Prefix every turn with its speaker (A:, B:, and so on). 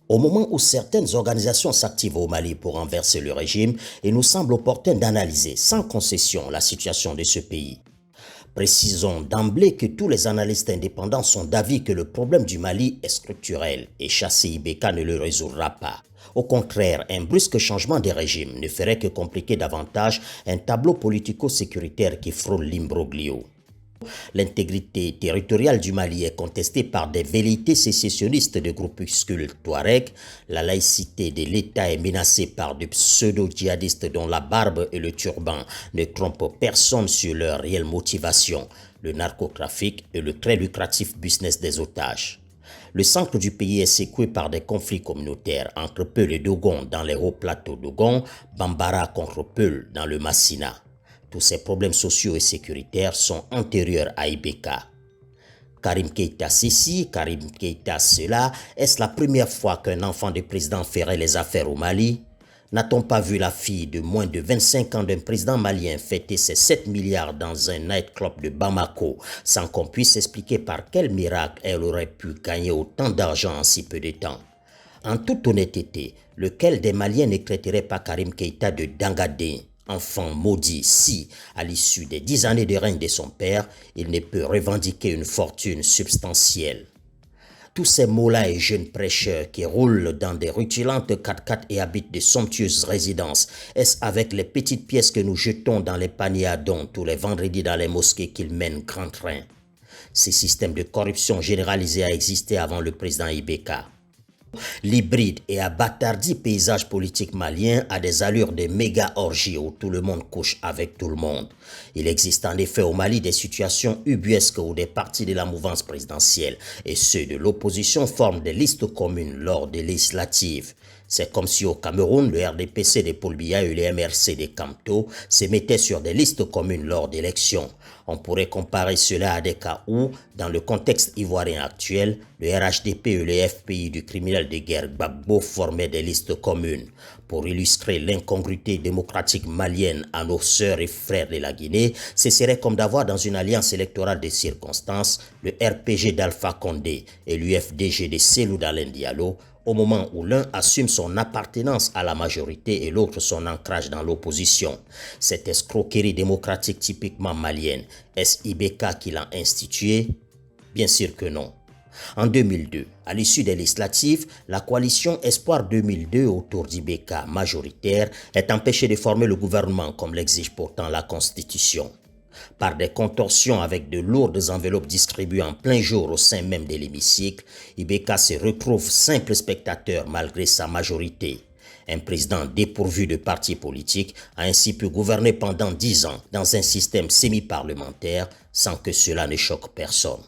A: Au moment où certaines organisations s'activent au Mali pour renverser le régime, il nous semble opportun d'analyser sans concession la situation de ce pays. Précisons d'emblée que tous les analystes indépendants sont d'avis que le problème du Mali est structurel et chasser Ibeka ne le résoudra pas. Au contraire, un brusque changement de régime ne ferait que compliquer davantage un tableau politico-sécuritaire qui frôle l'imbroglio. L'intégrité territoriale du Mali est contestée par des velléités sécessionnistes de groupuscules Touareg. La laïcité de l'État est menacée par de pseudo-djihadistes dont la barbe et le turban ne trompent personne sur leur réelle motivation, le narcotrafic et le très lucratif business des otages. Le centre du pays est secoué par des conflits communautaires entre Peul et Dogon dans les hauts plateaux Dogon, Bambara contre Peul dans le Massina. Tous ces problèmes sociaux et sécuritaires sont antérieurs à Ibeka. Karim Keïta ceci, Karim Keïta cela, est-ce la première fois qu'un enfant de président ferait les affaires au Mali? N'a-t-on pas vu la fille de moins de 25 ans d'un président malien fêter ses 7 milliards dans un nightclub de Bamako sans qu'on puisse expliquer par quel miracle elle aurait pu gagner autant d'argent en si peu de temps? En toute honnêteté, lequel des Maliens ne traiterait pas Karim Keïta de dangadin, enfant maudit si, à l'issue des 10 années de règne de son père, il ne peut revendiquer une fortune substantielle? Tous ces mollahs et jeunes prêcheurs qui roulent dans des rutilantes 4x4 et habitent de somptueuses résidences, est-ce avec les petites pièces que nous jetons dans les paniers à dons tous les vendredis dans les mosquées qu'ils mènent grand train? Ce système de corruption généralisée a existé avant le président Ibeka. L'hybride et abattardi paysage politique malien a des allures de méga-orgie où tout le monde couche avec tout le monde. Il existe en effet au Mali des situations ubuesques où des partis de la mouvance présidentielle et ceux de l'opposition forment des listes communes lors des législatives. C'est comme si au Cameroun, le RDPC de Paul Biya et le MRC de Kamto se mettaient sur des listes communes lors d'élections. On pourrait comparer cela à des cas où, dans le contexte ivoirien actuel, le RHDP et le FPI du criminel de guerre Gbagbo formaient des listes communes. Pour illustrer l'incongruité démocratique malienne à nos sœurs et frères de la Guinée, ce serait comme d'avoir dans une alliance électorale de circonstances le RPG d'Alpha Condé et l'UFDG de Cellou Dalein Diallo, au moment où l'un assume son appartenance à la majorité et l'autre son ancrage dans l'opposition. Cette escroquerie démocratique typiquement malienne, est-ce Ibeka qui l'a instituée? Bien sûr que non. En 2002, à l'issue des législatives, la coalition Espoir 2002 autour d'Ibeka majoritaire est empêchée de former le gouvernement comme l'exige pourtant la Constitution. Par des contorsions avec de lourdes enveloppes distribuées en plein jour au sein même de l'hémicycle, Ibeka se retrouve simple spectateur malgré sa majorité. Un président dépourvu de parti politique a ainsi pu gouverner pendant 10 ans dans un système semi-parlementaire sans que cela ne choque personne.